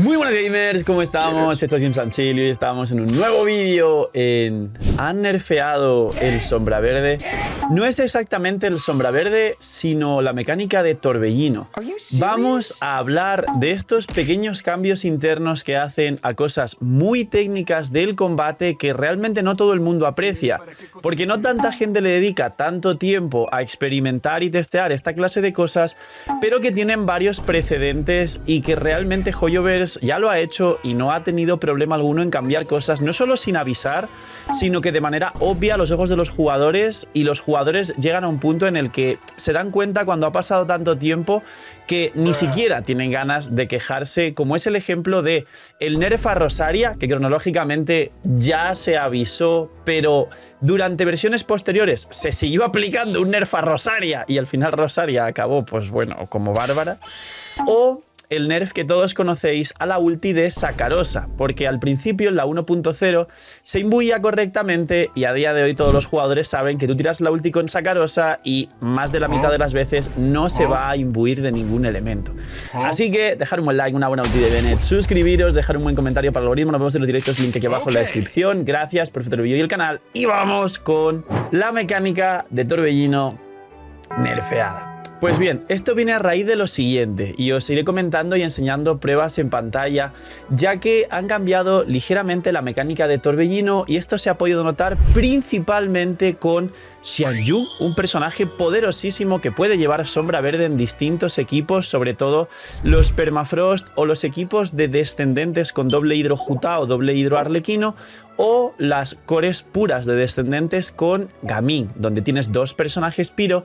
Muy buenas gamers, ¿cómo estamos? Esto es Jim Sanchil y hoy estamos en un nuevo vídeo ¿Han nerfeado el Sombra Verde? No es exactamente el Sombra Verde, sino la mecánica de Torbellino. Vamos a hablar de estos pequeños cambios internos que hacen a cosas muy técnicas del combate que realmente no todo el mundo aprecia, porque no tanta gente le dedica tanto tiempo a experimentar y testear esta clase de cosas, pero que tienen varios precedentes y que realmente Hoyoverse ya lo ha hecho y no ha tenido problema alguno en cambiar cosas, no solo sin avisar, sino que de manera obvia a los ojos de los jugadores, y los jugadores llegan a un punto en el que se dan cuenta cuando ha pasado tanto tiempo que ni siquiera tienen ganas de quejarse, como es el ejemplo de el nerf a Rosaria, que cronológicamente ya se avisó, pero durante versiones posteriores se siguió aplicando un nerf a Rosaria y al final Rosaria acabó, pues bueno, como bárbara. O el nerf que todos conocéis a la ulti de Sakarosa, porque al principio en la 1.0 se imbuía correctamente y a día de hoy todos los jugadores saben que tú tiras la ulti con Sakarosa y más de la mitad de las veces no se va a imbuir de ningún elemento. Así que dejar un buen like, una buena ulti de Bennett, suscribiros, dejar un buen comentario para el algoritmo, nos vemos en los directos, link aquí abajo en la descripción. Gracias por ver el vídeo y el canal y vamos con la mecánica de Torbellino nerfeada. Pues bien, esto viene a raíz de lo siguiente y os iré comentando y enseñando pruebas en pantalla, ya que han cambiado ligeramente la mecánica de Torbellino y esto se ha podido notar principalmente con Xianyu, un personaje poderosísimo que puede llevar Sombra Verde en distintos equipos, sobre todo los Permafrost o los equipos de descendentes con doble hidro Juta o doble hidro Arlequino, o las cores puras de descendentes con Gaming, donde tienes dos personajes Piro,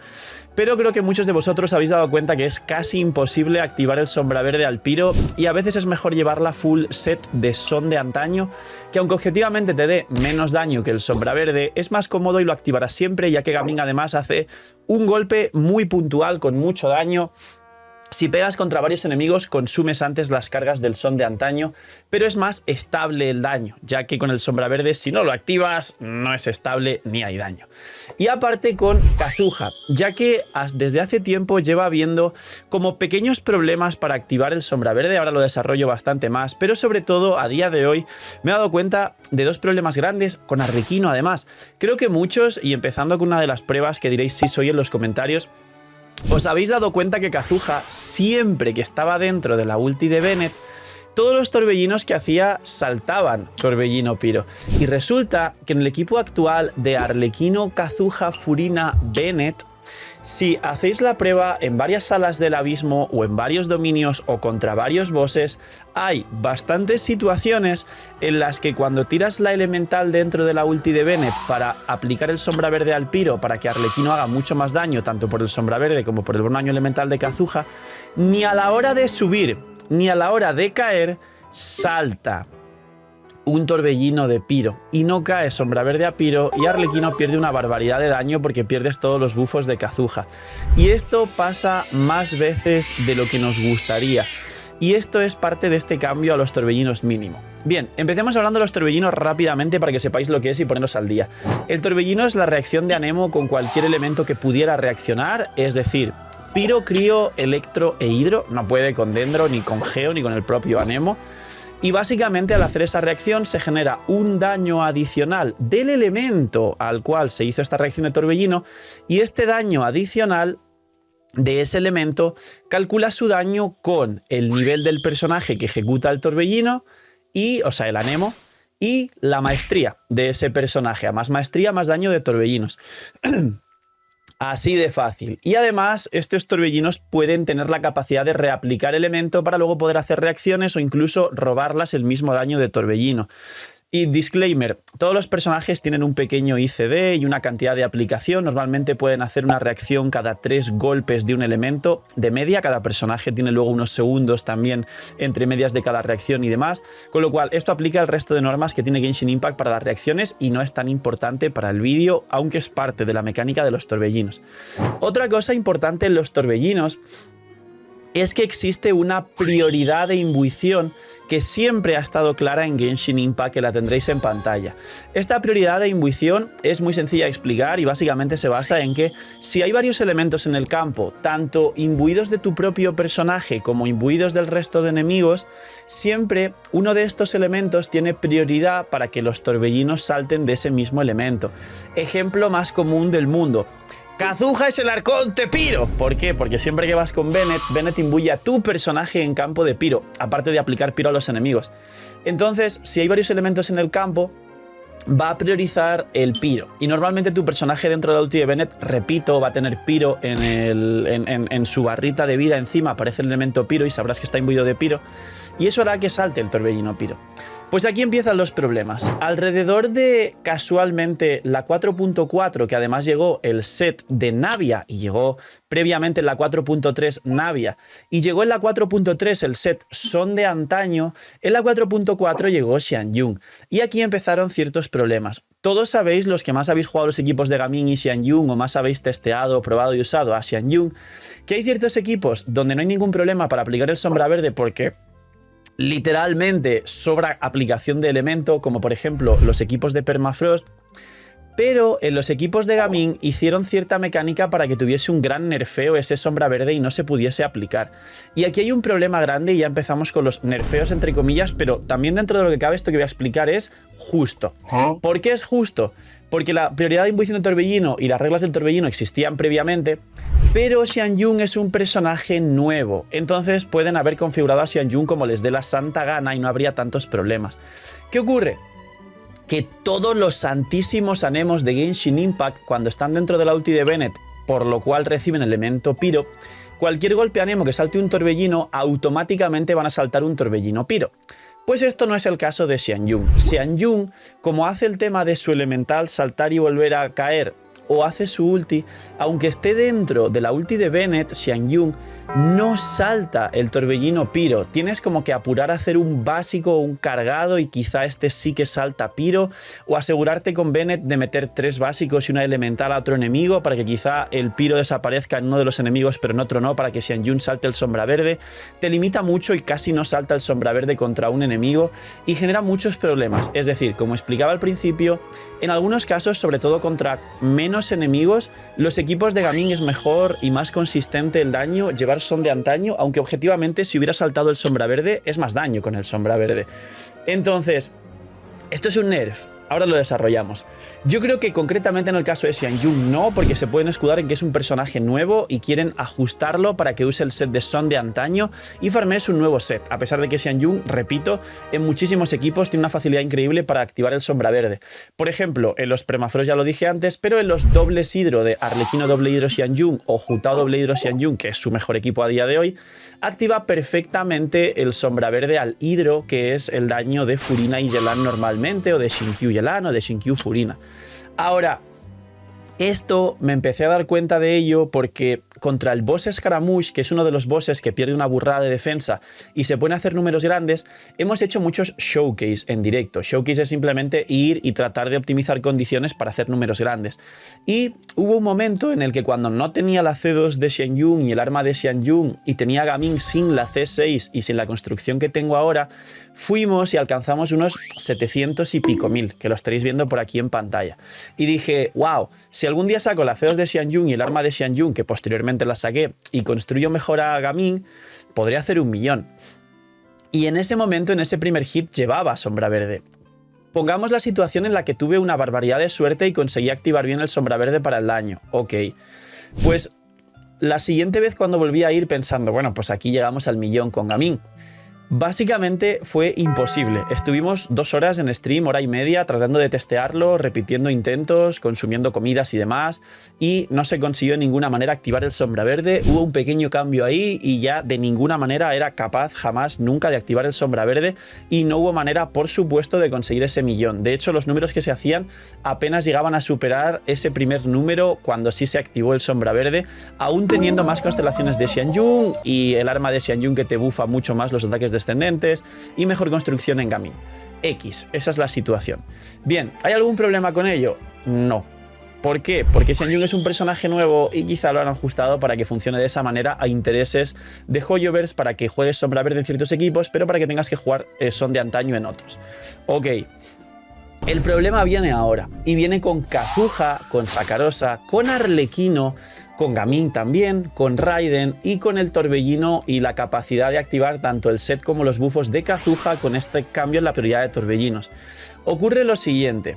pero creo que muchos de vosotros habéis dado cuenta que es casi imposible activar el Sombra Verde al Piro y a veces es mejor llevarla full set de Son de antaño, que aunque objetivamente te dé menos daño que el Sombra Verde, es más cómodo y lo activarás siempre, ya que Gaming además hace un golpe muy puntual con mucho daño. Si pegas contra varios enemigos, consumes antes las cargas del Son de antaño, pero es más estable el daño, ya que con el Sombra Verde, si no lo activas, no es estable ni hay daño. Y aparte con Kazuha, ya que desde hace tiempo lleva habiendo como pequeños problemas para activar el Sombra Verde, ahora lo desarrollo bastante más, pero sobre todo a día de hoy me he dado cuenta de dos problemas grandes, con Arlequino además. Creo que muchos, y empezando con una de las pruebas que diréis sí soy en los comentarios, os habéis dado cuenta que Kazuha, siempre que estaba dentro de la ulti de Bennett, todos los torbellinos que hacía saltaban Torbellino Piro. Y resulta que en el equipo actual de Arlequino, Kazuha, Furina, Bennett, si hacéis la prueba en varias salas del abismo o en varios dominios o contra varios bosses, hay bastantes situaciones en las que cuando tiras la elemental dentro de la ulti de Bennett para aplicar el Sombra Verde al Piro para que Arlequino haga mucho más daño, tanto por el Sombra Verde como por el buen daño elemental de Kazuha, ni a la hora de subir ni a la hora de caer salta un torbellino de Piro y no cae Sombra Verde a Piro y Arlequino pierde una barbaridad de daño porque pierdes todos los buffos de Kazuha. Y esto pasa más veces de lo que nos gustaría. Y esto es parte de este cambio a los torbellinos mínimo. Bien, empecemos hablando de los torbellinos rápidamente para que sepáis lo que es y poneros al día. El torbellino es la reacción de Anemo con cualquier elemento que pudiera reaccionar, es decir, Piro, Crío, Electro e Hidro. No puede con Dendro, ni con Geo, ni con el propio Anemo. Y básicamente al hacer esa reacción se genera un daño adicional del elemento al cual se hizo esta reacción de Torbellino, y este daño adicional de ese elemento calcula su daño con el nivel del personaje que ejecuta el Torbellino, o sea el Anemo, y la maestría de ese personaje. A más maestría, más daño de torbellinos. Así de fácil. Y además estos torbellinos pueden tener la capacidad de reaplicar elemento para luego poder hacer reacciones o incluso robarlas el mismo daño de torbellino. Y disclaimer, todos los personajes tienen un pequeño ICD y una cantidad de aplicación. Normalmente pueden hacer una reacción cada 3 golpes de un elemento de media. Cada personaje tiene luego unos segundos también entre medias de cada reacción y demás. Con lo cual esto aplica al resto de normas que tiene Genshin Impact para las reacciones y no es tan importante para el vídeo, aunque es parte de la mecánica de los torbellinos. Otra cosa importante en los torbellinos es que existe una prioridad de imbuición que siempre ha estado clara en Genshin Impact, que la tendréis en pantalla. Esta prioridad de imbuición es muy sencilla de explicar y básicamente se basa en que si hay varios elementos en el campo, tanto imbuidos de tu propio personaje como imbuidos del resto de enemigos, siempre uno de estos elementos tiene prioridad para que los torbellinos salten de ese mismo elemento. Ejemplo más común del mundo: Kazuha es el arconte Piro. ¿Por qué? Porque siempre que vas con Bennett, Bennett imbuye a tu personaje en campo de Piro, aparte de aplicar Piro a los enemigos. Entonces, si hay varios elementos en el campo, va a priorizar el Piro. Y normalmente tu personaje dentro de la ulti de Bennett, repito, va a tener Piro en su barrita de vida. Encima aparece el elemento Piro y sabrás que está imbuido de Piro. Y eso hará que salte el torbellino Piro. Pues aquí empiezan los problemas. Alrededor de, casualmente, la 4.4, que además llegó el set de Navia, y llegó previamente en la 4.3 Navia, y llegó en la 4.3 el set Son de Antaño, en la 4.4 llegó Xianyun. Y aquí empezaron ciertos problemas. Todos sabéis, los que más habéis jugado a los equipos de Gaming y Xianyun, o más habéis testeado, probado y usado a Xianyun, que hay ciertos equipos donde no hay ningún problema para aplicar el sombra verde porque literalmente sobra aplicación de elemento, como por ejemplo los equipos de Permafrost, pero en los equipos de Gaming hicieron cierta mecánica para que tuviese un gran nerfeo ese sombra verde y no se pudiese aplicar. Y aquí hay un problema grande y ya empezamos con los nerfeos entre comillas, pero también dentro de lo que cabe esto que voy a explicar es justo. ¿Por qué es justo? Porque la prioridad de imbuición de torbellino y las reglas del torbellino existían previamente, pero Xianyun es un personaje nuevo, entonces pueden haber configurado a Xianyun como les dé la santa gana y no habría tantos problemas. ¿Qué ocurre? Que todos los santísimos anemos de Genshin Impact, cuando están dentro de la ulti de Bennett, por lo cual reciben el elemento Piro, cualquier golpe anemo que salte un torbellino, automáticamente van a saltar un torbellino Piro. Pues esto no es el caso de Xianyun. Xianyun, como hace el tema de su elemental saltar y volver a caer, o hace su ulti, aunque esté dentro de la ulti de Bennett, Xianyun no salta el torbellino Piro. Tienes como que apurar a hacer un básico o un cargado y quizá este sí que salta Piro, o asegurarte con Bennett de meter 3 básicos y una elemental a otro enemigo para que quizá el Piro desaparezca en uno de los enemigos pero en otro no, para que Xianyun salte el sombra verde. Te limita mucho y casi no salta el sombra verde contra un enemigo y genera muchos problemas. Es decir, como explicaba al principio, en algunos casos, sobre todo contra menos enemigos, los equipos de Gaming es mejor y más consistente el daño llevar Son de Antaño, aunque objetivamente si hubiera saltado el sombra verde es más daño con el sombra verde. Entonces, esto es un nerf. Ahora lo desarrollamos. Yo creo que concretamente en el caso de Xianyun no, porque se pueden escudar en que es un personaje nuevo y quieren ajustarlo para que use el set de Son de Antaño y farmees un nuevo set, a pesar de que Xianyun, repito, en muchísimos equipos tiene una facilidad increíble para activar el sombra verde. Por ejemplo, en los Permafrost ya lo dije antes, pero en los dobles hidro de Arlequino doble hidro Xianyun o Jutao doble hidro Xianyun, que es su mejor equipo a día de hoy, activa perfectamente el sombra verde al hidro, que es el daño de Furina y Yelan normalmente, o de Xinkyu o de Xinkyu Furina. Ahora, esto me empecé a dar cuenta de ello porque contra el boss Scaramouche, que es uno de los bosses que pierde una burrada de defensa y se pueden hacer números grandes, hemos hecho muchos showcase en directo. Showcase es simplemente ir y tratar de optimizar condiciones para hacer números grandes. Y hubo un momento en el que cuando no tenía la C2 de Xianyun y el arma de Xianyun y tenía Gaming sin la C6 y sin la construcción que tengo ahora, fuimos y alcanzamos unos 700 y pico mil, que lo estaréis viendo por aquí en pantalla. Y dije, wow, si algún día saco la C2 de Xianyun y el arma de Xianyun, que posteriormente la saqué, y construyo mejor a Gaming, podría hacer 1 millón. Y en ese momento, en ese primer hit, llevaba sombra verde. Pongamos la situación en la que tuve una barbaridad de suerte y conseguí activar bien el sombra verde para el daño. Ok, pues la siguiente vez cuando volví a ir pensando, bueno, pues aquí llegamos al millón con Gaming. Básicamente fue imposible. Estuvimos 2 horas en stream, 1 hora y media, tratando de testearlo, repitiendo intentos, consumiendo comidas y demás, y no se consiguió de ninguna manera activar el sombra verde. Hubo un pequeño cambio ahí y ya de ninguna manera era capaz jamás nunca de activar el sombra verde, y no hubo manera, por supuesto, de conseguir ese millón. De hecho, los números que se hacían apenas llegaban a superar ese primer número cuando sí se activó el sombra verde, aún teniendo más constelaciones de Xianyun y el arma de Xianyun que te bufa mucho más los ataques descendentes y mejor construcción en Gaming. Esa es la situación. Bien, ¿hay algún problema con ello? No. ¿Por qué? Porque Xianyun es un personaje nuevo y quizá lo han ajustado para que funcione de esa manera a intereses de Hoyoverse, para que juegues Sombra Verde en ciertos equipos, pero para que tengas que jugar Son de Antaño en otros. Ok. El problema viene ahora, y viene con Kazuha, con Sakarosa, con Arlequino, con Gaming también, con Raiden y con el Torbellino y la capacidad de activar tanto el set como los buffos de Kazuha con este cambio en la prioridad de Torbellinos. Ocurre lo siguiente.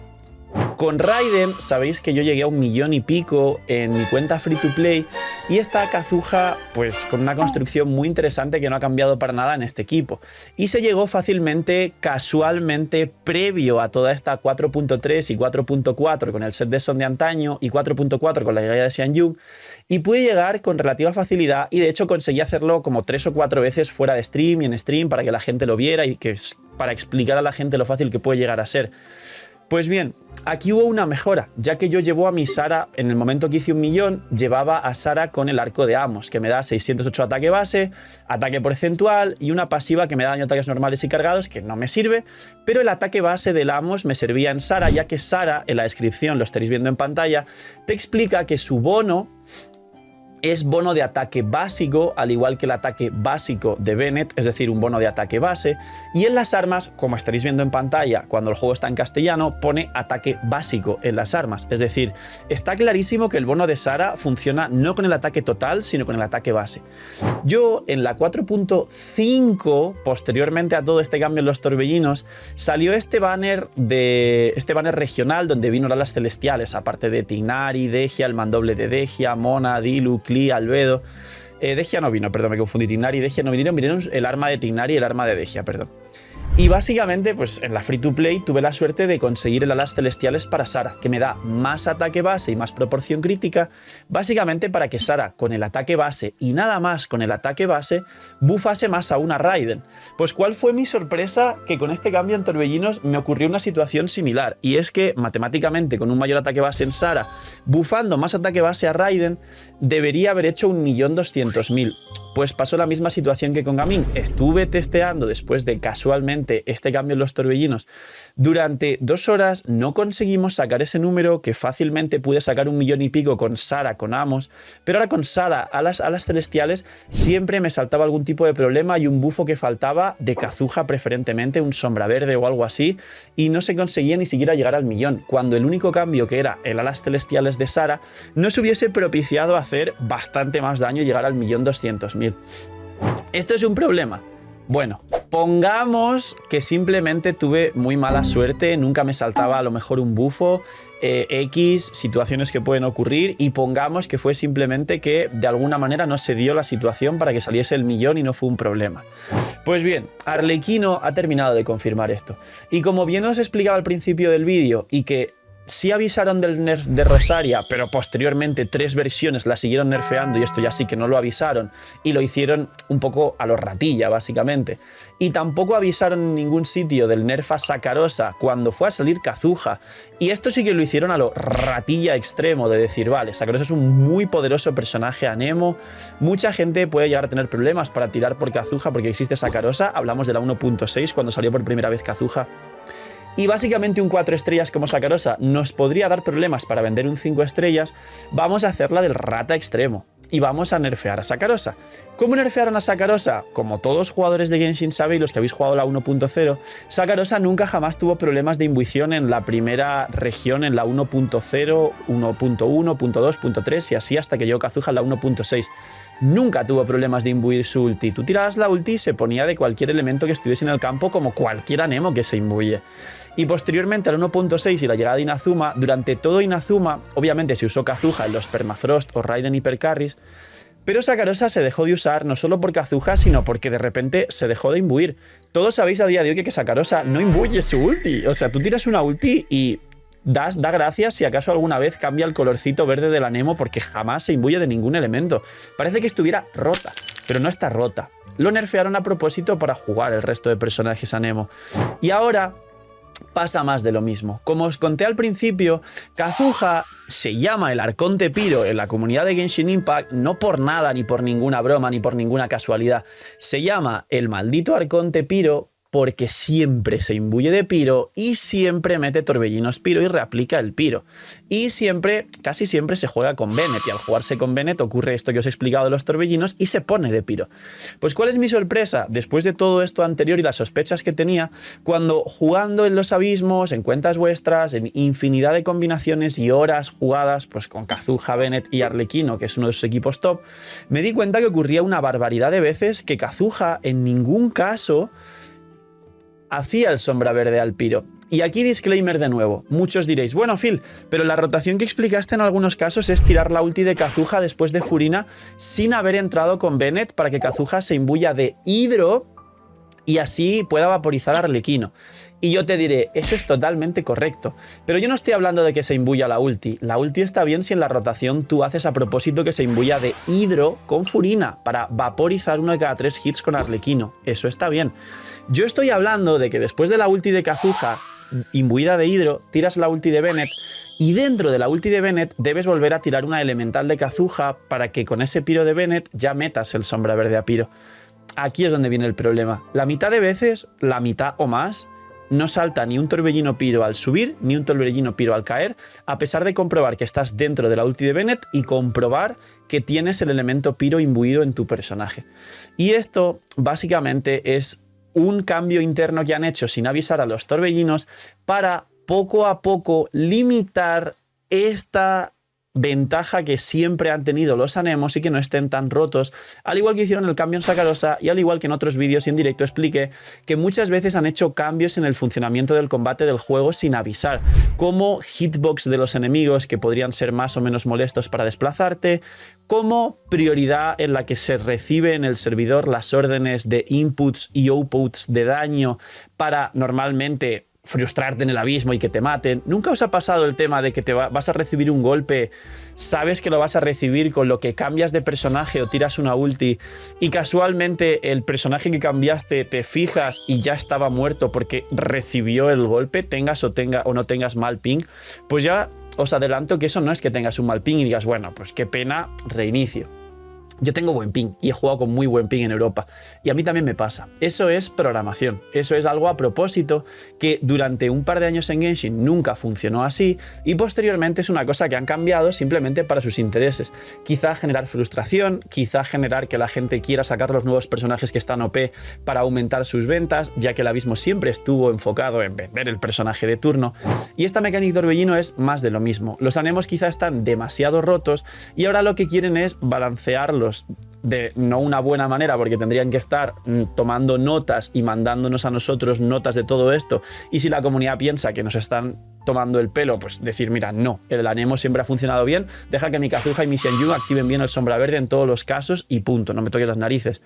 Con Raiden, sabéis que yo llegué a 1 millón y pico en mi cuenta free to play y está Kazuha pues con una construcción muy interesante que no ha cambiado para nada en este equipo. Y se llegó fácilmente, casualmente, previo a toda esta 4.3 y 4.4 con el set de Son de Antaño y 4.4 con la llegada de Xianyun, y pude llegar con relativa facilidad y de hecho conseguí hacerlo como 3 o 4 veces fuera de stream y en stream para que la gente lo viera y que para explicar a la gente lo fácil que puede llegar a ser. Pues bien, aquí hubo una mejora, ya que yo llevo a mi Sara, en el momento que hice 1 millón, llevaba a Sara con el arco de Amos, que me da 608 ataque base, ataque porcentual y una pasiva que me da daño a ataques normales y cargados, que no me sirve, pero el ataque base del Amos me servía en Sara, ya que Sara, en la descripción, lo estaréis viendo en pantalla, te explica que su bono es bono de ataque básico, al igual que el ataque básico de Bennett, es decir, un bono de ataque base. Y en las armas, como estaréis viendo en pantalla, cuando el juego está en castellano, pone ataque básico en las armas. Es decir, está clarísimo que el bono de Sara funciona no con el ataque total, sino con el ataque base. Yo, en la 4.5, posteriormente a todo este cambio en los torbellinos, salió este banner regional donde vino las celestiales, aparte de Tignari, Dehya, el mandoble de Dehya, Mona, Dilu, Albedo. Dehya no vino, perdón, me confundí. Tignari y Dehya no vinieron el arma de Tignari y el arma de Dehya, perdón. Y básicamente, pues en la free to play tuve la suerte de conseguir el alas celestiales para Sara, que me da más ataque base y más proporción crítica, básicamente para que Sara con el ataque base y nada más con el ataque base bufase más aún a Raiden. Pues ¿cuál fue mi sorpresa? Que con este cambio en Torbellinos me ocurrió una situación similar, y es que matemáticamente con un mayor ataque base en Sara, bufando más ataque base a Raiden, debería haber hecho 1.200.000. Pues pasó la misma situación que con Gaming. Estuve testeando después de casualmente este cambio en los torbellinos. Durante 2 horas no conseguimos sacar ese número, que fácilmente pude sacar 1 millón y pico con Sara, con Amos, pero ahora con Sara a las celestiales siempre me saltaba algún tipo de problema y un bufo que faltaba de Kazuha preferentemente, un sombra verde o algo así, y no se conseguía ni siquiera llegar al millón, cuando el único cambio, que era el alas celestiales de Sara, nos hubiese propiciado hacer bastante más daño y llegar al 1.200.000. ¿Esto es un problema? Bueno, pongamos que simplemente tuve muy mala suerte, nunca me saltaba a lo mejor un bufo, X situaciones que pueden ocurrir, y pongamos que fue simplemente que de alguna manera no se dio la situación para que saliese el millón y no fue un problema. Pues bien, Arlequino ha terminado de confirmar esto. Y como bien os explicaba al principio del vídeo, y que sí avisaron del nerf de Rosaria, pero posteriormente 3 versiones la siguieron nerfeando, y esto ya sí que no lo avisaron, y lo hicieron un poco a lo ratilla, básicamente. Y tampoco avisaron en ningún sitio del nerf a Sakarosa cuando fue a salir Kazuha, y esto sí que lo hicieron a lo ratilla extremo, de decir, vale, Sakarosa es un muy poderoso personaje anemo, mucha gente puede llegar a tener problemas para tirar por Kazuha porque existe Sakarosa, hablamos de la 1.6 cuando salió por primera vez Kazuha. Y básicamente un 4 estrellas como Sakarosa nos podría dar problemas para vender un 5 estrellas, vamos a hacerla del rata extremo y vamos a nerfear a Sakarosa. ¿Cómo nerfearon a Sakarosa? Como todos los jugadores de Genshin sabéis, los que habéis jugado la 1.0, Sakarosa nunca jamás tuvo problemas de imbuición en la primera región, en la 1.0, 1.1, 1.2, 1.3 y así hasta que llegó Kazuha en la 1.6. Nunca tuvo problemas de imbuir su ulti. Tú tirabas la ulti y se ponía de cualquier elemento que estuviese en el campo, como cualquier anemo que se imbuye. Y posteriormente al 1.6 y la llegada de Inazuma, durante todo Inazuma, obviamente se usó Kazuha en los Permafrost o Raiden Hypercarries, pero Sakarosa se dejó de usar no solo por Kazuha, sino porque de repente se dejó de imbuir. Todos sabéis a día de hoy que Sakarosa no imbuye su ulti. O sea, tú tiras una ulti y da gracias si acaso alguna vez cambia el colorcito verde del anemo, porque jamás se imbuye de ningún elemento. Parece que estuviera rota, pero no está rota. Lo nerfearon a propósito para jugar el resto de personajes anemo. Y ahora pasa más de lo mismo. Como os conté al principio, Kazuha se llama el Arconte Piro en la comunidad de Genshin Impact, no por nada, ni por ninguna broma, ni por ninguna casualidad. Se llama el maldito Arconte Piro porque siempre se imbuye de piro y siempre mete torbellinos piro y reaplica el piro. Y siempre, casi siempre se juega con Bennett, y al jugarse con Bennett ocurre esto que os he explicado de los torbellinos y se pone de piro. Pues ¿cuál es mi sorpresa? Después de todo esto anterior y las sospechas que tenía, cuando jugando en los abismos, en cuentas vuestras, en infinidad de combinaciones y horas jugadas pues con Kazuha, Bennett y Arlequino, que es uno de sus equipos top, me di cuenta que ocurría una barbaridad de veces que Kazuha en ningún caso hacía el sombra verde al piro. Y aquí disclaimer de nuevo, muchos diréis, bueno Phil, pero la rotación que explicaste en algunos casos es tirar la ulti de Kazuha después de Furina sin haber entrado con Bennett para que Kazuha se imbuya de hidro y así pueda vaporizar a Arlequino. Y yo te diré, eso es totalmente correcto. Pero yo no estoy hablando de que se imbuya la ulti. La ulti está bien si en la rotación tú haces a propósito que se imbuya de hidro con Furina para vaporizar uno de cada 3 hits con Arlequino. Eso está bien. Yo estoy hablando de que después de la ulti de Kazuha imbuida de hidro, tiras la ulti de Bennett y dentro de la ulti de Bennett debes volver a tirar una elemental de Kazuha para que con ese piro de Bennett ya metas el sombra verde a piro. Aquí es donde viene el problema. La mitad de veces, la mitad o más, no salta ni un torbellino piro al subir, ni un torbellino piro al caer, a pesar de comprobar que estás dentro de la ulti de Bennett y comprobar que tienes el elemento piro imbuido en tu personaje. Y esto, básicamente, es un cambio interno que han hecho sin avisar a los torbellinos para poco a poco limitar esta ventaja que siempre han tenido los Anemos y que no estén tan rotos, al igual que hicieron el cambio en Sakarosa y al igual que en otros vídeos y en directo expliqué que muchas veces han hecho cambios en el funcionamiento del combate del juego sin avisar, como hitbox de los enemigos que podrían ser más o menos molestos para desplazarte, como prioridad en la que se recibe en el servidor las órdenes de inputs y outputs de daño para normalmente frustrarte en el abismo y que te maten. ¿Nunca os ha pasado el tema de que vas a recibir un golpe, sabes que lo vas a recibir con lo que cambias de personaje o tiras una ulti y casualmente el personaje que cambiaste te fijas y ya estaba muerto porque recibió el golpe, tengas o no tengas mal ping? Pues ya os adelanto que eso no es que tengas un mal ping y digas, bueno, pues qué pena, reinicio. Yo tengo buen ping y he jugado con muy buen ping en Europa. Y a mí también me pasa. Eso es programación. Eso es algo a propósito que durante un par de años en Genshin nunca funcionó así y posteriormente es una cosa que han cambiado simplemente para sus intereses. Quizá generar frustración, quizá generar que la gente quiera sacar los nuevos personajes que están OP para aumentar sus ventas, ya que el abismo siempre estuvo enfocado en vender el personaje de turno. Y esta mecánica de torbellino es más de lo mismo. Los Anemos quizá están demasiado rotos y ahora lo que quieren es balancearlos de no una buena manera, porque tendrían que estar tomando notas y mandándonos a nosotros notas de todo esto, y si la comunidad piensa que nos están tomando el pelo, pues decir, mira, no, el Anemo siempre ha funcionado bien, deja que mi Kazuha y mi Xianyu activen bien el sombra verde en todos los casos y punto, no me toques las narices.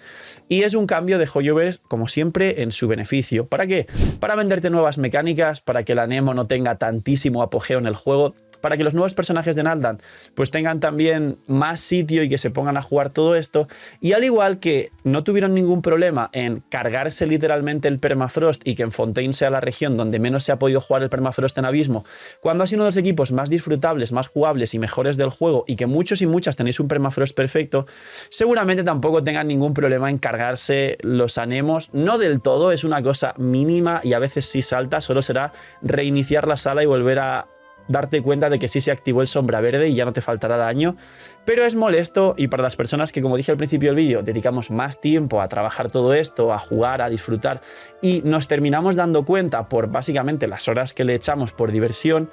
Y es un cambio de Hoyoverse, como siempre, en su beneficio. ¿Para qué? Para venderte nuevas mecánicas, para que el Anemo no tenga tantísimo apogeo en el juego, para que los nuevos personajes de Naldan pues tengan también más sitio y que se pongan a jugar todo esto, y al igual que no tuvieron ningún problema en cargarse literalmente el permafrost y que en Fontaine sea la región donde menos se ha podido jugar el permafrost en abismo, cuando ha sido uno de los equipos más disfrutables, más jugables y mejores del juego, y que muchos y muchas tenéis un permafrost perfecto, seguramente tampoco tengan ningún problema en cargarse los Anemos. No del todo, es una cosa mínima y a veces sí salta, solo será reiniciar la sala y volver a darte cuenta de que sí se activó el sombra verde y ya no te faltará daño, pero es molesto, y para las personas que, como dije al principio del vídeo, dedicamos más tiempo a trabajar todo esto, a jugar, a disfrutar, y nos terminamos dando cuenta por básicamente las horas que le echamos por diversión,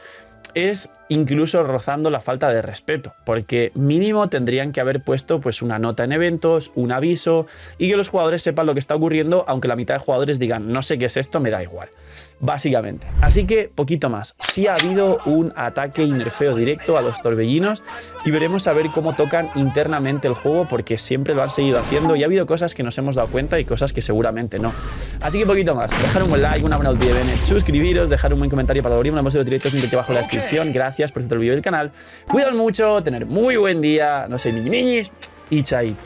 es incluso rozando la falta de respeto, porque mínimo tendrían que haber puesto pues una nota en eventos, un aviso, y que los jugadores sepan lo que está ocurriendo, aunque la mitad de jugadores digan, no sé qué es esto, me da igual, básicamente. Así que poquito más. Sí ha habido un ataque y nerfeo directo a los torbellinos y veremos a ver cómo tocan internamente el juego, porque siempre lo han seguido haciendo y ha habido cosas que nos hemos dado cuenta y cosas que seguramente no. Así que poquito más. Dejar un buen like, una buena ulti de Bennett, suscribiros, dejar un buen comentario para el algoritmo, los directos aquí abajo en la descripción. Gracias por ver el vídeo del canal. Cuidado mucho, tener muy buen día, no sé, miñis y chaito.